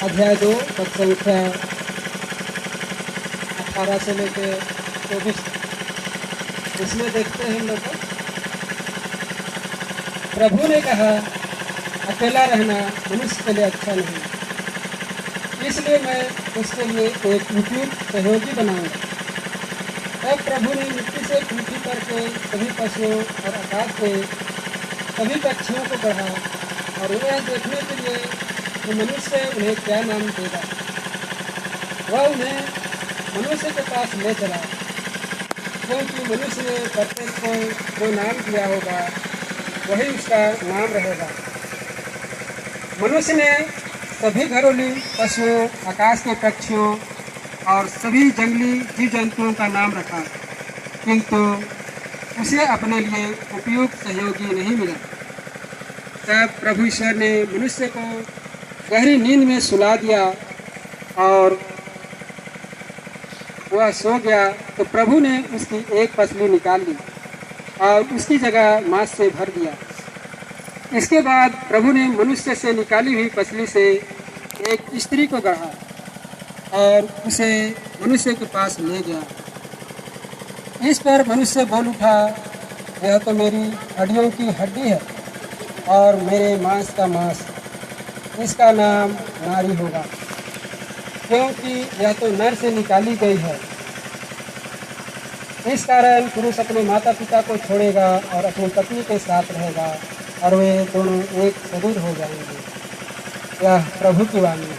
अध्याय 2 पद संख्या 18 से लेकर 24, इसमें देखते हैं हम लोग। प्रभु ने कहा, अकेला रहना मनुष्य के लिए अच्छा नहीं, इसलिए मैं उसके लिए एक उपयुक्त सहयोगी बनाऊंगा। तब प्रभु ने मिट्टी से पृथ्वी पर के सभी पशुओं और आकाश के सभी पक्षियों को गढ़ा और उन्हें देखने के लिए कि मनुष्य उन्हें क्या नाम देगा। वह उन्हें मनुष्य के पास ले चला, क्योंकि मनुष्य ने प्रत्येक को जो नाम दिया होगा वही उसका नाम रहेगा। मनुष्य ने सभी घरेलू पशुओं, आकाश के पक्षियों और सभी जंगली जीव जंतुओं का नाम रखा, किंतु उसे अपने लिए उपयुक्त सहयोगी नहीं मिला। तब प्रभु ईश्वर ने मनुष्य को गहरी नींद में सुला दिया और वह सो गया। तो प्रभु ने उसकी एक पसली निकाल ली और उसकी जगह मांस से भर दिया। इसके बाद प्रभु ने मनुष्य से निकाली हुई पसली से एक स्त्री को गढ़ा और उसे मनुष्य के पास ले गया। इस पर मनुष्य बोल उठा, यह तो मेरी हड्डियों की हड्डी है और मेरे मांस का मांस, इसका नाम नारी होगा, क्योंकि यह तो नर से निकाली गई है। इस कारण पुरुष अपने माता पिता को छोड़ेगा और अपनी पत्नी के साथ रहेगा और वे दोनों एक शरीर हो जाएंगे। यह प्रभु की वाणी है।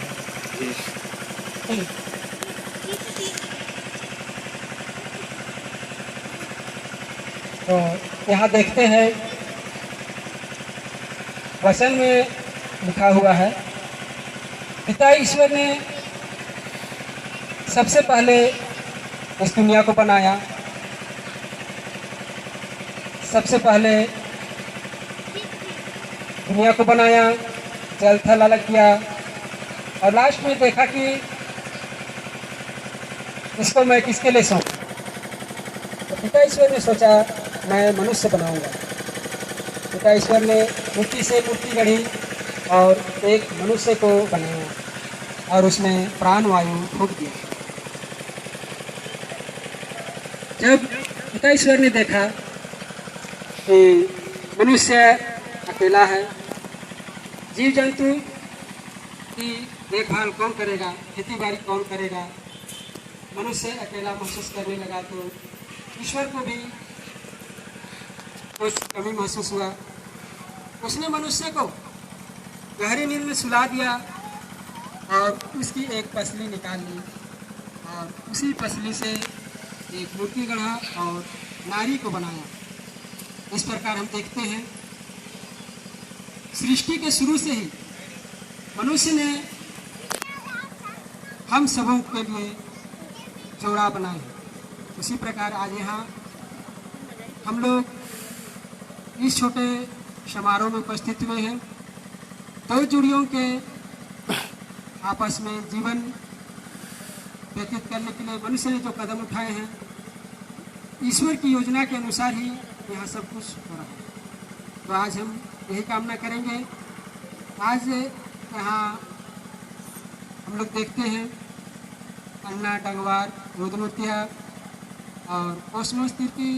तो यहाँ देखते हैं वचन में लिखा हुआ है, पिता ईश्वर ने सबसे पहले इस दुनिया को बनाया, सबसे पहले दुनिया को बनाया, जल थल अलग किया और लास्ट में देखा कि इसको मैं किसके लिए सौंपूं। तो पिता ईश्वर ने सोचा मैं मनुष्य बनाऊंगा। पिता ईश्वर ने मिट्टी से मूर्ति गढ़ी और एक मनुष्य को बनाया और उसमें प्राण वायु फूंक दिया। जब पिता ईश्वर ने देखा कि मनुष्य अकेला है, जीव जंतु की देखभाल कौन करेगा, खेती बाड़ी कौन करेगा, मनुष्य अकेला महसूस करने लगा। तो ईश्वर को भी कुछ कमी महसूस हुआ। उसने मनुष्य को गहरी नींद में सुला दिया और उसकी एक पसली निकाल ली और उसी पसली से एक मूर्ति गढ़ा और नारी को बनाया। इस प्रकार हम देखते हैं सृष्टि के शुरू से ही मनुष्य ने हम सबों के लिए जोड़ा बनाए। उसी प्रकार आज यहाँ हम लोग इस छोटे समारोह में उपस्थित हुए हैं। दो जोड़ियों के आपस में जीवन व्यतीत करने के लिए मनुष्य ने जो कदम उठाए हैं, ईश्वर की योजना के अनुसार ही यहाँ सब कुछ हो रहा है। तो आज हम यही कामना करेंगे। आज यहाँ हम लोग देखते हैं अन्ना डंगवार, रुद्रनृत्या और कोसमोस तिर्की,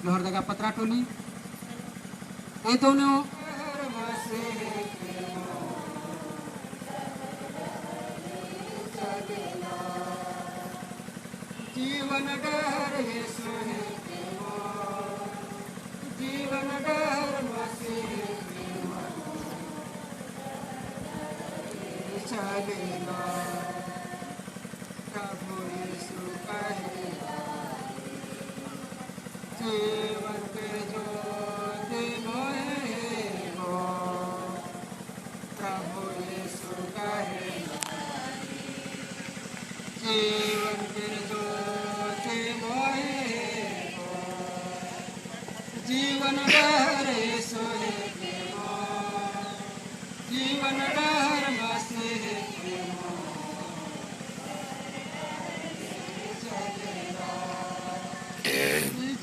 लोहरदगा पतरा टोली, ये दोनों जीवन डर जीवन डर चलेगा, प्रभु यीशु कहेगा, जीवन के ज्योति मोहे हो, प्रभु यीशु कहेगा, जीवन के ज्योति मोहे हो, जीवन डर यीशु के हो, जीवन डर मसीह के हो,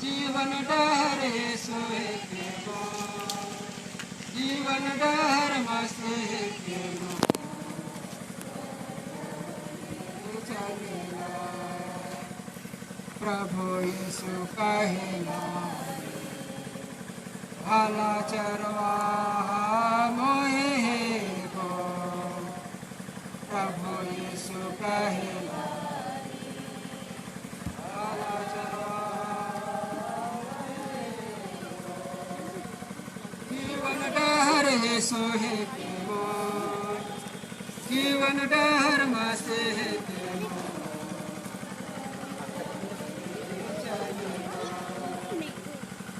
जीवन डर यीशु के हो, जीवन डर मसीह के हो, प्रभु यीशु कहेला भाला चरवाहा मोहे गो। प्रभु यीशु कहेला भाला चरवाहा जीवन डहर यीशु है प्रेमो, जीवन डहर मासे है प्रेमो।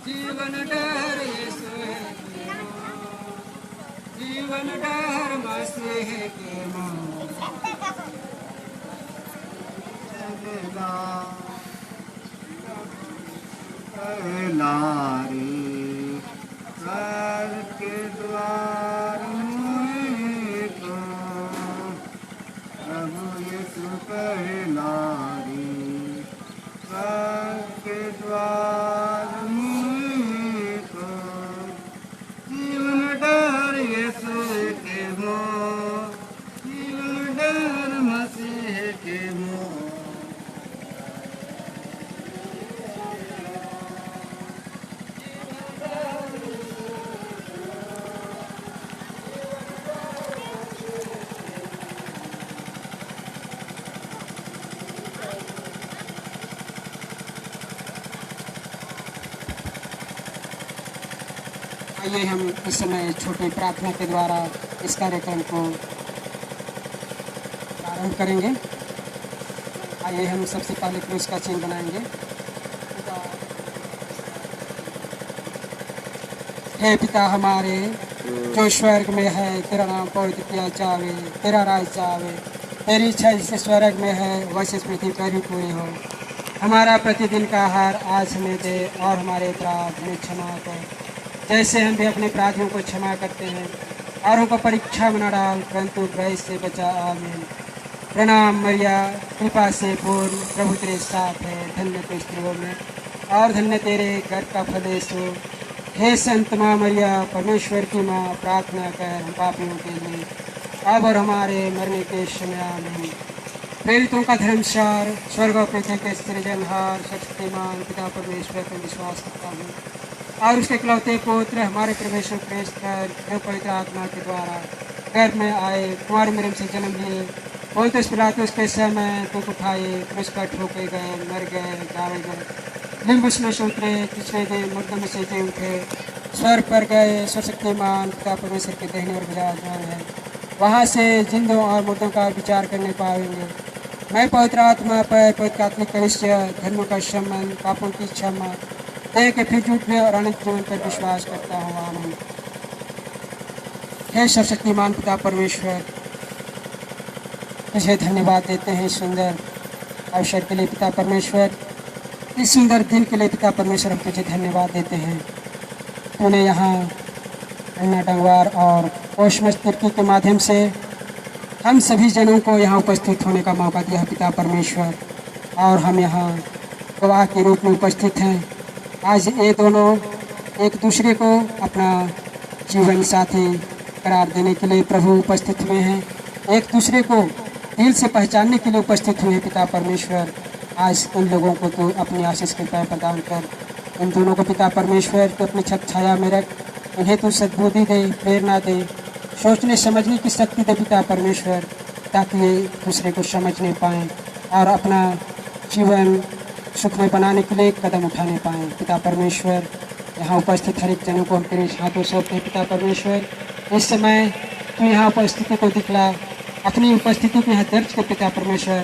जीवन डहर यीशु है प्रेमो, जीवन डहर मासे है प्रेमो। चलेगा रे स्वर के द्वार मुझे तो प्रभु यीशु कहला रे स्वर के द्वार मुझे तो जीवन डर यीशु के मो, जीवन डर मसीह के मो। आइए हम इस समय छोटी प्रार्थना के द्वारा इस कार्यक्रम को प्रारंभ करेंगे। आइए हम सबसे पहले क्रूस का चिन्ह बनाएंगे। हे पिता हमारे जो स्वर्ग में है, तेरा नाम पवित्र किया जावे, तेरा राज्य आवे, तेरी इच्छा जैसे स्वर्ग में है वैसे पृथ्वी पर भी पूरी हो। हमारा प्रतिदिन का आहार आज हमें दे और हमारे अपराध हमें क्षमा कर जैसे हम भी अपने अपराधियों को क्षमा करते हैं, और उनको परीक्षा में न डाल परंतु बुराई से बचा। आमीन। प्रणाम मरिया, कृपा से पूर्ण, प्रभु तेरे साथ है, धन्य तू स्त्रियों में और धन्य तेरे घर का फल यीशु। हे संत माँ मरिया, परमेश्वर की माँ, प्रार्थना कर हम पापियों के लिए अब और हमारे मरने के समय। आमीन। प्रेरितों का धर्मसार, स्वर्ग और पृथ्वी के सृजनहार शक्तिमान पिता परमेश्वर पर विश्वास करता हूँ और उसके इकलौते पुत्र हमारे परमेश्वर क्रिस्त पर जो पवित्र आत्मा के द्वारा गर्भ में आए, कुंवारी मरियम से जन्म लिए, पोंतियुस पिलातुस के समय दुख उठाए, क्रूस पर ठोके गए, मर गए, गाड़े गए, लिम्बुस में से उतरे, तीसरे दिन मुर्दों में से जी उठे, स्वर्ग पर गए, सर्वशक्तिमान पिता परमेश्वर के दाहिने ओर विराजमान है। वहाँ से जिंदों और मुर्दों का विचार करने पाएंगे। मैं पवित्र आत्मा पर, पवित्र आत्मिक कनिष्ठ, धर्म का सम्मान, पापों की क्षमा, देह के फिर उठने और अनंत जीवन पर विश्वास करता हूँ। आमीन। हे सर्वशक्तिमान पिता परमेश्वर, तुझे धन्यवाद देते हैं इस सुंदर अवसर के लिए पिता परमेश्वर, इस सुंदर दिन के लिए पिता परमेश्वर हम तुझे धन्यवाद देते हैं। तूने यहाँ अन्ना डंगवार और ओशमस तिर्की के माध्यम से हम सभी जनों को यहाँ उपस्थित होने का मौका दिया है पिता परमेश्वर, और हम यहाँ गवाह के रूप में उपस्थित हैं। आज ये दोनों एक दूसरे को अपना जीवन साथी करार देने के लिए प्रभु उपस्थित हुए हैं, एक दूसरे को दिल से पहचानने के लिए उपस्थित हुए हैं पिता परमेश्वर। आज इन लोगों को तो अपनी आशीष कृपा प्रदान कर, इन दोनों को पिता परमेश्वर तो अपनी छत छाया में रख, इन्हें तो सद्बुद्धि दे, प्रेरणा दे, सोचने समझने की शक्ति दे पिता परमेश्वर, ताकि ये दूसरे को समझने पाएँ और अपना जीवन सुखमय बनाने के लिए कदम उठाने पाएँ पिता परमेश्वर। यहाँ उपस्थित हर एक जनों को हम तेरे हाथों सौंपते पिता परमेश्वर। इस समय तू यहाँ उपस्थिति को दिखला, अपनी उपस्थिति को यहाँ दर्ज कर पिता परमेश्वर,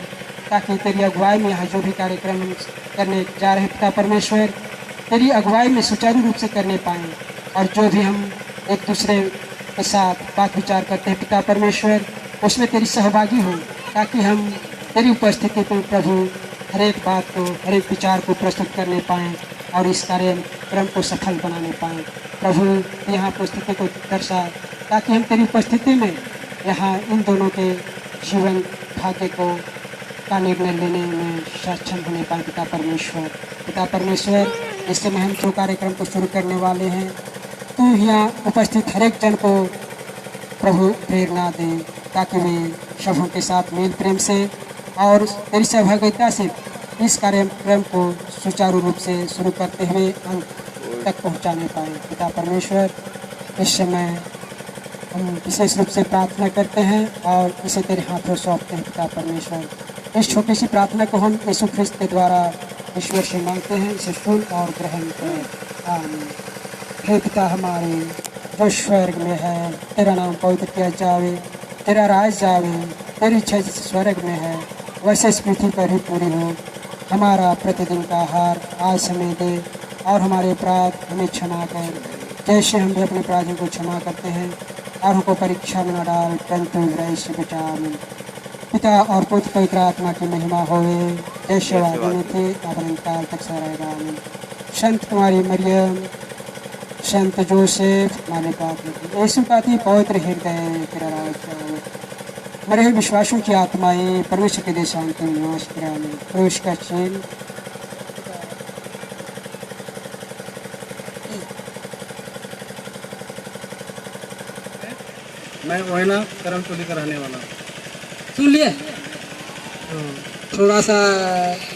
ताकि तेरी अगुवाई में यहाँ जो भी कार्यक्रम करने जा रहे हैं पिता परमेश्वर, तेरी अगुवाई में सुचारू रूप से करने पाएँ, और जो भी हम एक दूसरे के साथ बात विचार करते हैं पिता परमेश्वर, उसमें तेरी सहभागी हो, ताकि हम तेरी उपस्थिति में प्रभु हर एक बात को, हर एक विचार को प्रस्तुत करने पाएँ और इस कार्यक्रम को सफल बनाने पाएँ। प्रभु यहाँ उपस्थिति को दर्शा, ताकि हम तेरी उपस्थिति में यहाँ इन दोनों के जीवन भाग्य को का निर्णय लेने में सक्षम होने पाए पिता परमेश्वर। पिता परमेश्वर, इस समय हम जो कार्यक्रम को शुरू करने वाले हैं, तू यहाँ उपस्थित हर एक जन को प्रभु प्रेरणा दे, ताकि वे सबों के साथ मेल प्रेम से और तेरी सहभागिता से इस कार्यक्रम को सुचारू रूप से शुरू करते हुए अंत तक पहुंचाने पाए। पिता परमेश्वर, इस समय हम विशेष रूप से प्रार्थना करते हैं और इसे तेरे हाथों सौंपते हैं। पिता परमेश्वर, इस छोटी सी प्रार्थना को हम यीशु ख्रिस्त के द्वारा ईश्वर से मांगते हैं, इसे सुन और ग्रहण करें। आमीन। हे पिता हमारे जो स्वर्ग में है, तेरा नाम पवित्र किया जावे, तेरा राज जावे, तेरी इच्छा जैसे स्वर्ग में है वैसे इस पृथ्वी पर ही पूरी हो। हमारा प्रतिदिन का आहार आज हमें दे और हमारे अपराध हमें क्षमा कर, जैसे हम भी अपने अपराधियों को क्षमा करते हैं, और हमको परीक्षा में न डाल परंतु बुराई से बचा। आमीन। पिता और पुत्र पवित्र आत्मा की महिमा होवे, जैसे वादे में थे अब अनंतकाल तक सदा रहेगा। आमीन। संत कुमारी मरियम, संत जोसेफ, हमारे पाप यीशु का अति पवित्र हृदय, तेरा राज आवे। मरे हुए विश्वासों की आत्माएं परमेश्वर के देश शांति में निवास करें। आमीन। प्रवेश का चिन्ह मैं ओयना करमटोली का रहने वाला हूँ। सुन लिए? थोड़ा सा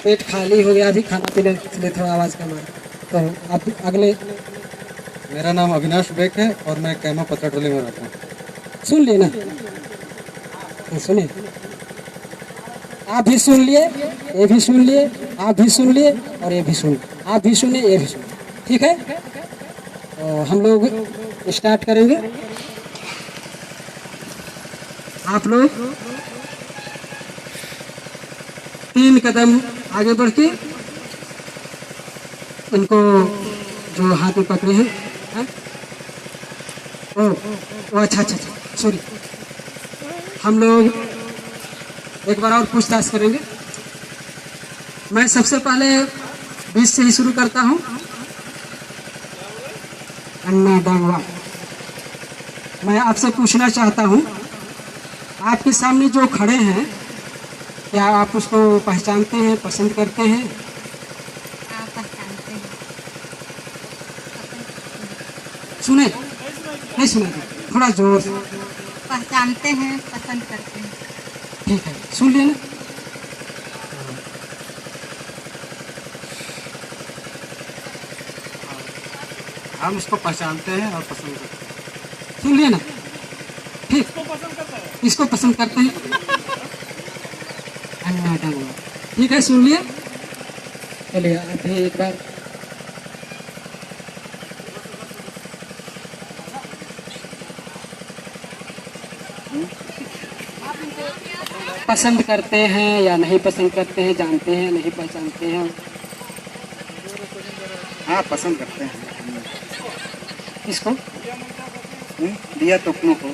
पेट खाली हो गया, अभी खाना पीने के लिए थोड़ा आवाज़ कम है। तो आप अगले। मेरा नाम अविनाश बेक है और मैं कैमा पथरटोली में रहता हूँ। सुन लिए ना? सुनिए, आप भी सुन लिए, ये भी सुन लिए, आप भी सुन लिए और ये भी सुन, आप भी सुनिए, ये भी सुन। ठीक है, तो हम लोग स्टार्ट करेंगे। आप लोग 3 कदम आगे बढ़ के इनको जो हाथ में पकड़े हैं, ओ अच्छा, सॉरी। हम लोग एक बार और पूछताछ करेंगे। मैं सबसे पहले 20 से ही शुरू करता हूँ। अन्ना डांगवा, मैं आपसे पूछना चाहता हूँ, आपके सामने जो खड़े हैं क्या आप उसको पहचानते हैं, पसंद करते हैं? हाँ, पहचानते हैं। सुने नहीं सुना? थोड़ा जोर से। पहचानते हैं, पसंद करते हैं। ठीक है, सुन लिया ना? हम इसको पहचानते हैं और पसंद करते हैं। सुन लिया ना? ठीक, इसको पसंद करते हैं। अन्ना डांगवा, ठीक है, सुन लिया। चलिए आप भी एक बार। पसंद करते हैं या नहीं पसंद करते हैं, जानते हैं नहीं पहचानते हैं? हाँ, पसंद करते हैं। इसको दिया टोकनों को।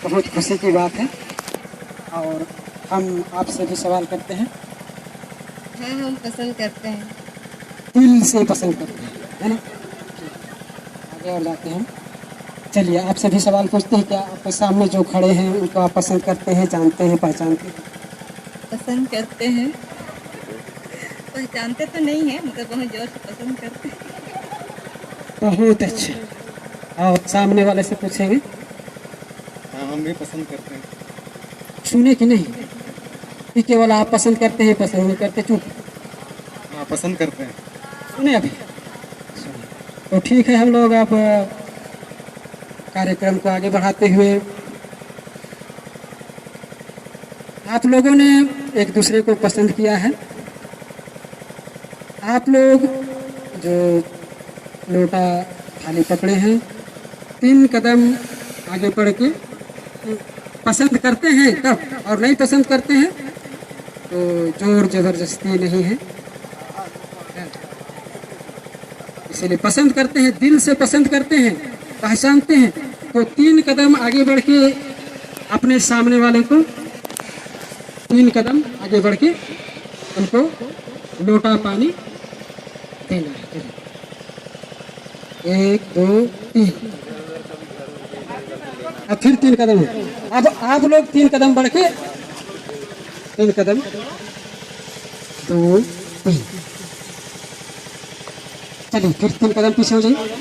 बहुत खुशी की बात है। और हम आपसे भी सवाल करते हैं। हाँ, हम पसंद करते हैं। दिल से पसंद करते हैं, है ना? आगे और जाते हैं। चलिए आपसे भी सवाल पूछते हैं, क्या आपके सामने जो खड़े हैं उनको आप पसंद करते हैं, जानते हैं, पहचानते हैं? पसंद करते हैं। पहचानते तो नहीं है, मगर बहुत जोर से पसंद करते हैं। बहुत अच्छा। और सामने वाले से पूछेंगे। हाँ, हम भी पसंद करते हैं। सुने कि नहीं? कि केवल आप पसंद करते हैं, पसंद नहीं करते? चुप। हाँ, पसंद करते हैं। सुने अभी? सुने। तो ठीक है, हम लोग अब कार्यक्रम को आगे बढ़ाते हुए, आप लोगों ने एक दूसरे को पसंद किया है। आप लोग जो लोटा थाली पकड़े हैं, 3 कदम आगे बढ़ के पसंद करते हैं तब, और नहीं पसंद करते हैं तो जोर जबरदस्ती नहीं है। इसलिए पसंद करते हैं, दिल से पसंद करते हैं, पहचानते हैं, तो 3 कदम आगे बढ़ के अपने सामने वाले को 3 कदम आगे बढ़ के उनको लोटा पानी देना है। 1 2 3। अब फिर 3 कदम है। अब आप लोग 3 कदम बढ़ के 3 कदम 2 3। चलिए फिर 3 कदम पीछे हो जाइए।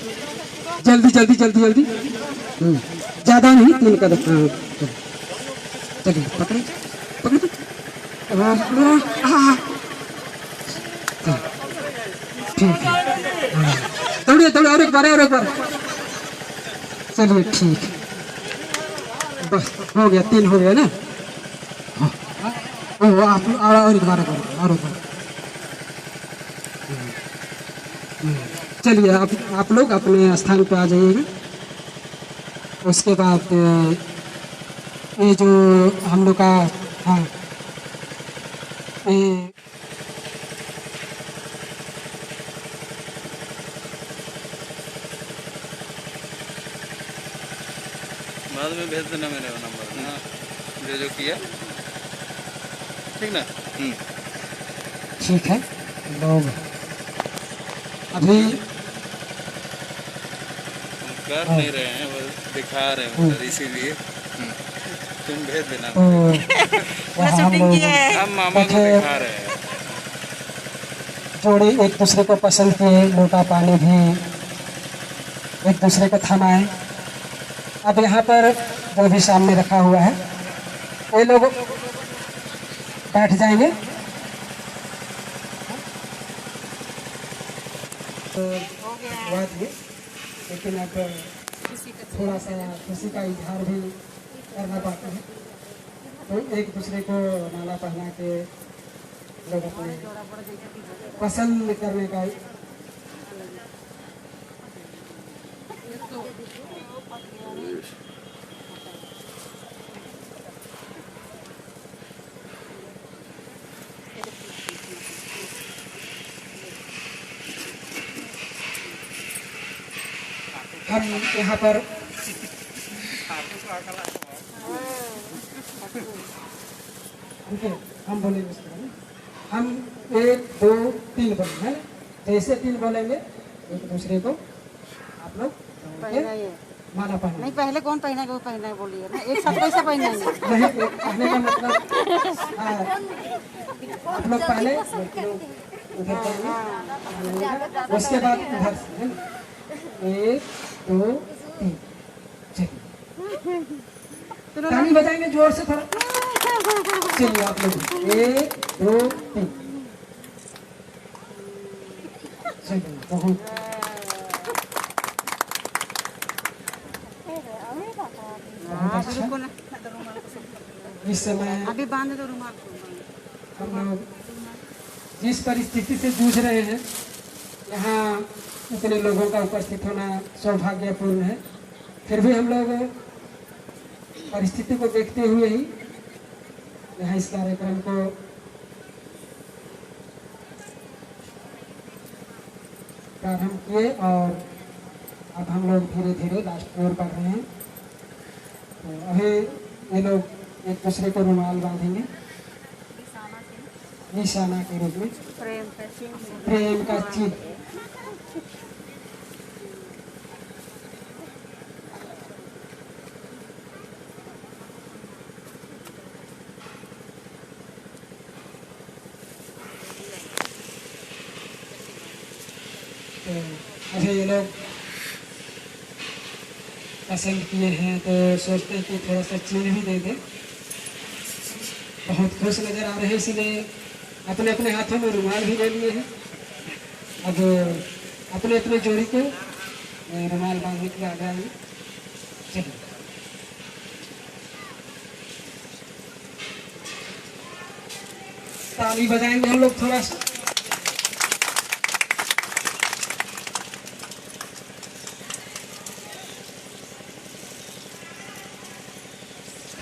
जल्दी जल्दी जल्दी जल्दी। ज़्यादा नहीं, 3 कदम। हाँ चलिए पकड़े। हाँ, ठीक है। हाँ। दौड़िए दौड़िए, और एक बार और एक बार। चलिए ठीक है, बस हो गया, 3 हो गया ना। हाँ, ओ आप और एक बार और एक बार। चलिए आप लोग अपने स्थान पे आ जाइएगा। उसके बाद ये जो हम लोग का, हाँ, ये बाद में भेज देना मेरे नंबर। हाँ, जो किया, ठीक ना। ठीक है। लोग अभी हम कर नहीं रहे हैं, बस दिखा रहे हैं सर, इसीलिए तुम भेज देना। तो वहाँ हम लोग हम मामा को दिखा रहे हैं। जोड़ी एक दूसरे को पसंद किए, लोटा पानी भी एक दूसरे को थमाए। अब यहाँ पर जो भी सामने रखा हुआ है, ये लोग बैठ जाएंगे। तो बात ये, लेकिन अब थोड़ा सा खुशी का इजहार भी करना पड़ता है, तो एक दूसरे को माला पहना के लोग अपने पसंद करने का हम यहाँ पर हम बोलेंगे उसके बाद, हम 1 2 3 बोलेंगे, है ना? जैसे 3 बोलेंगे एक दूसरे को आप लोग माला पहना। नहीं, पहले कौन पहनेगा, वो पहना है बोलिए ना, एक साथ कैसे पहनेंगे। नहीं, कहने का मतलब आप लोग पहले उधर पहले, उसके बाद उधर से, है ना? 1 2 3, चलिए ताली बजाएंगे जोर से थोड़ा। चलिए आप लोग 1 2 3, चलिए बहुत अच्छा। रुको ना, इस समय अभी बांध दो रुमाल को। हम लोग जिस परिस्थिति से जूझ रहे हैं, यहाँ इतने लोगों का उपस्थित होना सौभाग्यपूर्ण है। फिर भी हम लोग परिस्थिति को देखते हुए ही यहाँ इस कार्यक्रम को प्रारंभ किए, और अब हम लोग धीरे धीरे लास्ट की ओर बढ़ रहे हैं। तो अभी ये लोग एक दूसरे को रुमाल बांधेंगे निशाना के रूप में, प्रेम का चिन्ह। तो अभी ये लोग पसंद किए हैं, तो सोचते हैं कि थोड़ा सा चिन्ह भी दे दें। बहुत खुश नज़र आ रहे हैं, इसलिए अपने अपने हाथों में रुमाल भी ले लिए हैं। अब अपने अपने जोड़ी को रुमाल बांधने के लिए आ गए हैं। चलिए ताली बजाएंगे हम लोग थोड़ा सा।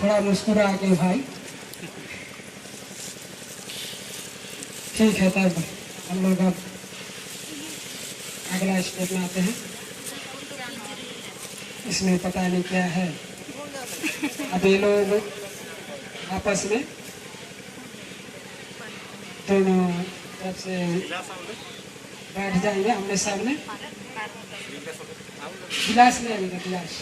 थोड़ा मुस्कुरा के भाई। ठीक है, तब हम लोग अब अगला स्टेप में आते हैं। इसमें पता नहीं क्या है। अब ये लोग आपस में दोनों तरफ से बैठ जाएंगे आमने सामने। गिलास ले आएगा, गिलास।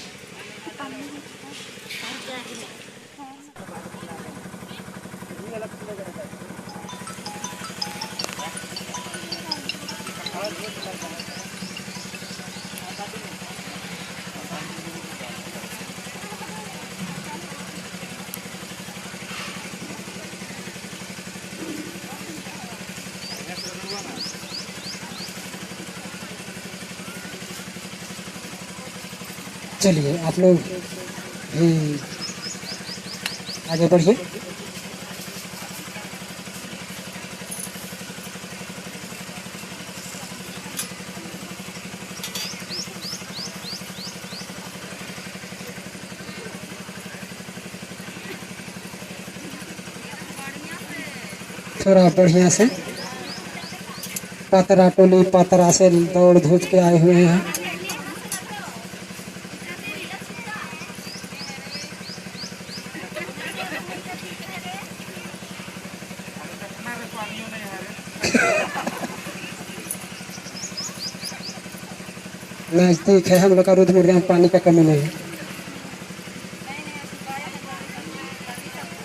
चलिए आप लोग भी आगे बढ़िए। थोड़ा बढ़िया से पातरा टोली पातरा से दौड़ धूप के आए हुए हैं। नजदीक है हम लोग का रुद्रमुर्ग में, पानी का कमी नहीं है।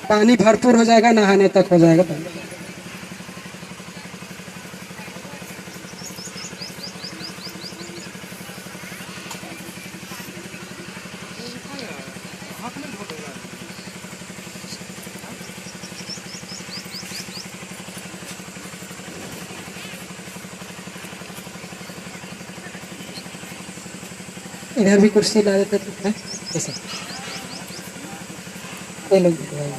पानी भरपूर हो जाएगा, नहाने तक हो जाएगा पानी। इधर भी कुर्सी ला देते तो है ऐसा। ये लोग भी धोएंगे,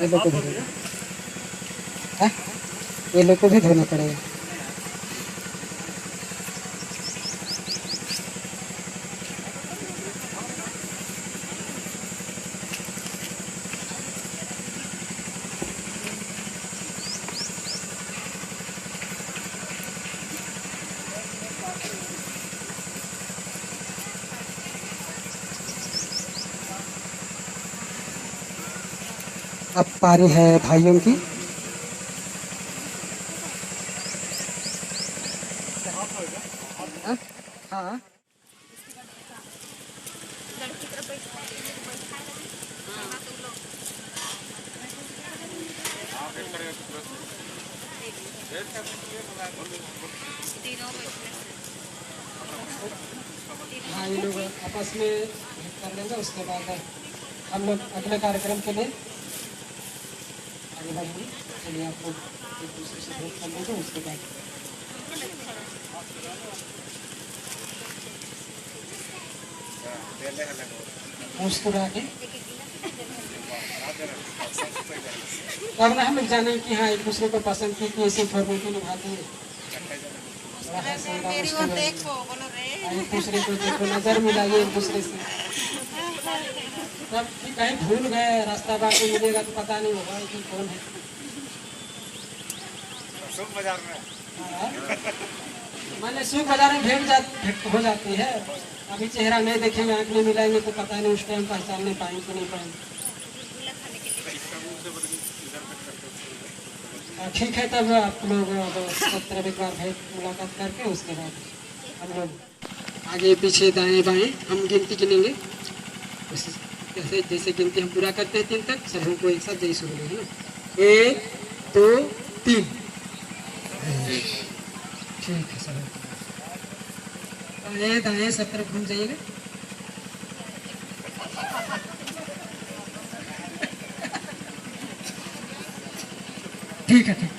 ये लोग को भी धोना है, ये लोग को भी धोना पड़ेगा। अब पारी है भाइयों की। हाँ हाँ, ये लोग आपस में कर लेंगे, उसके बाद हम लोग अगले कार्यक्रम के लिए आगे बढ़ेंगे। चलिए आप लोग एक दूसरे से भेंट कर लेंगे, उसके बाद मुस्कुरा के अब ना हम लोग जाने कि हाँ एक दूसरे को पसंद की कैसे फॉर्मेलिटी निभाते हैं। एक दूसरे को देखो, नजर मिलाइए एक दूसरे से। तब कहीं भूल गए रास्ता बाकी मिलेगा तो पता नहीं होगा कि कौन है। मैंने सुख बाजार में भेंट हो जाती है, अभी चेहरा नहीं देखेंगे, आँख नहीं मिलाएंगे तो पता नहीं उस टाइम पहचान नहीं पाएंगे कि नहीं पाएंगे। ठीक है, तब आप लोग सत्र एक बार भेंट मुलाकात करके उसके बाद हम लोग आगे पीछे दाएं बाएं हम गिनती गिनेंगे। जैसे जैसे गिनती हम पूरा करते हैं 3 तक, सभी को एक साथ जैसे हो है ना। 1 2 3 ठीक है सर। दाएं दाएं सब तरफ घूम जाइएगा। ठीक है ठीक।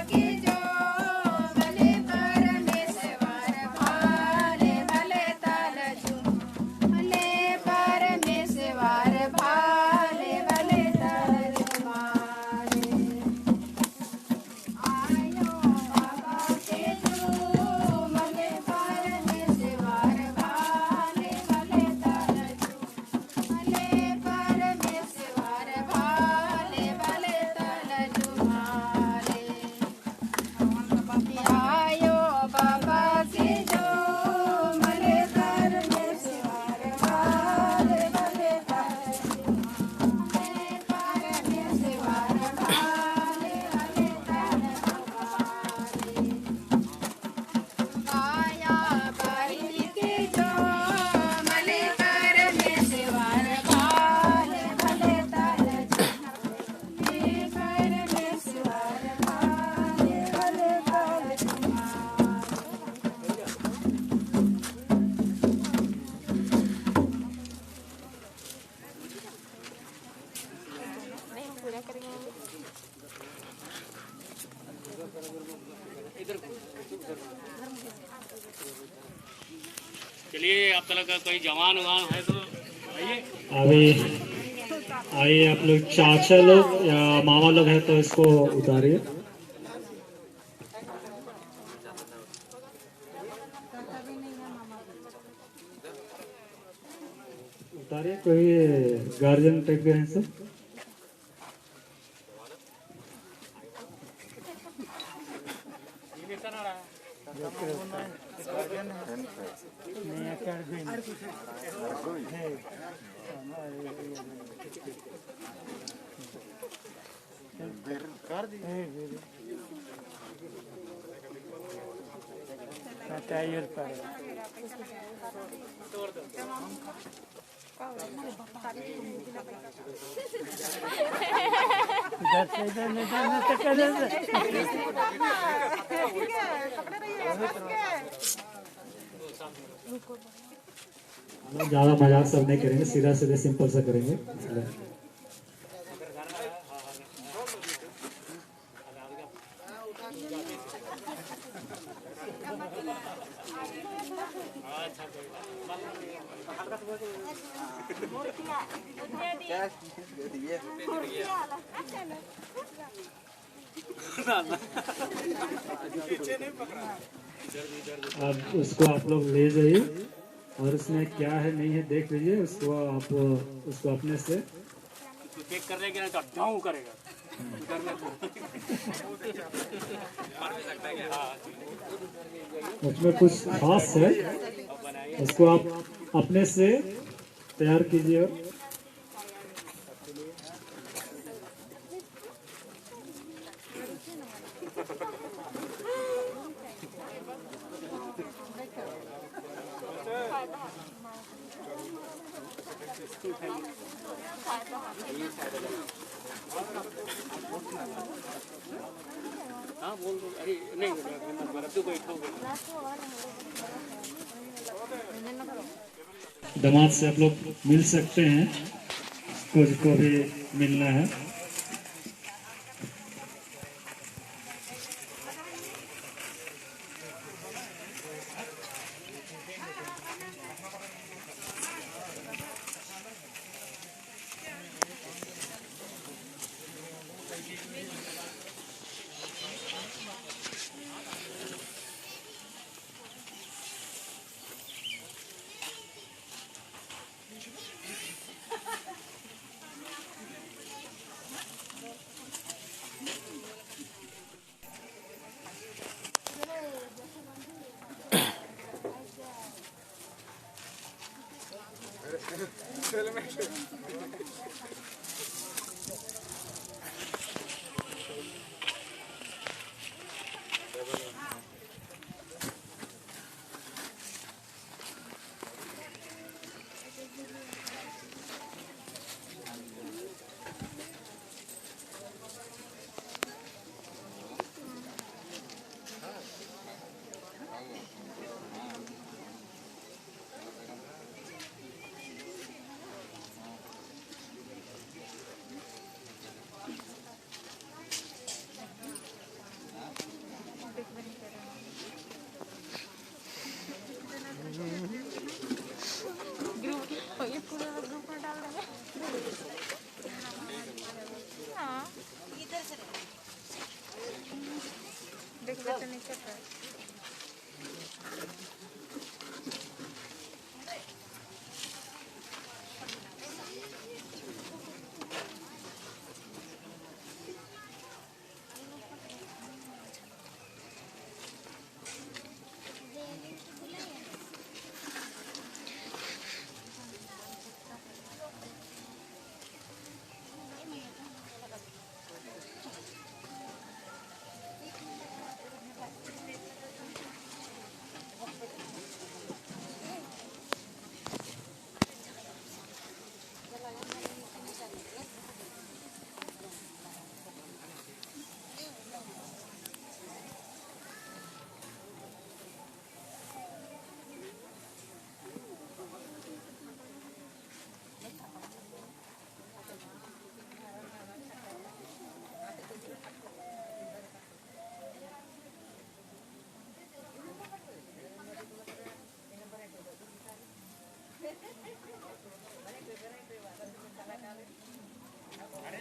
के जो बले परमेश्वर आप तरह का कोई जवान ववान है तो आइए। अभी आइए आप लोग चाचा लोग या मामा लोग हैं तो इसको उतारिए। उतारिए, कोई गार्जियन टाइप के हैं सब। ज्यादा मजाक सब नहीं करेंगे, सीधा सीधे सिंपल सा करेंगे। अब उसको आप लोग ले जाइए और उसमें क्या है नहीं है देख लीजिए। उसको आप उसको अपने से चेक कर लेंगे ना तो डाउन करेगा। उसमें कुछ खास है, उसको आप अपने से तैयार कीजिए। हाँ बोल दो। अरे नहीं तो कोई दामाद से आप लोग मिल सकते हैं, को भी मिलना है।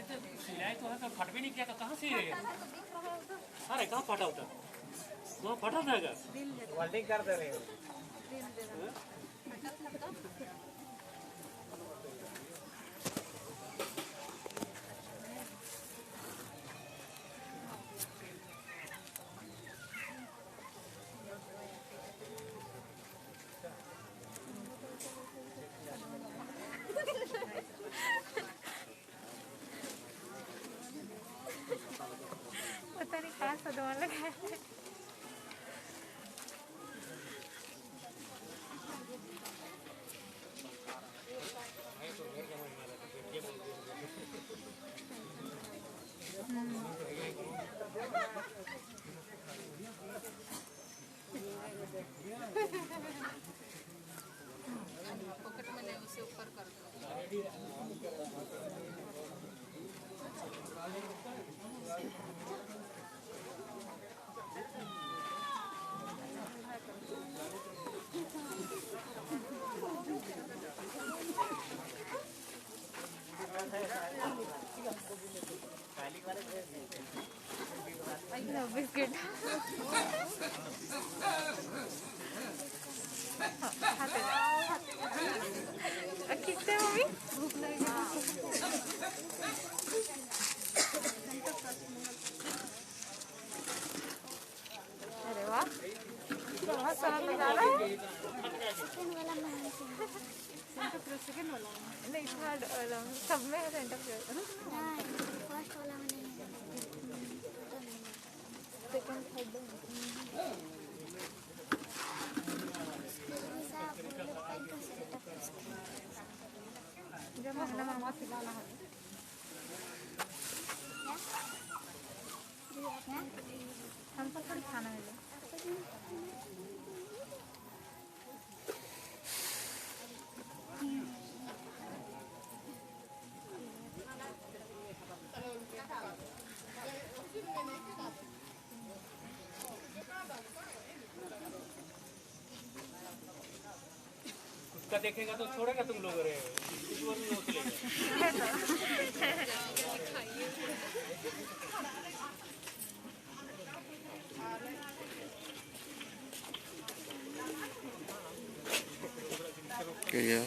तो सिलाई तो है तो फट भी नहीं किया तो कहाँ से अरे कहाँ फटा होता वहाँ फटा था क्या वेल्डिंग कर दे रहे हो पता नहीं कहाँ सदमा लगा है पॉकेट में ले उसे ऊपर कर दो बिस्किट खींचते मम्मी भूख लगी अरे वाह बहुत सारा नजारा है सेकंड वाला नहीं थर्ड वाला सब में है सेंटर फर्स्ट वाला में नहीं सेकंड थर्ड जब हम मामा सिलाना है हमको थोड़ी खाना मिले उसका देखेगा तो छोड़ेगा तुम लोग रे क्या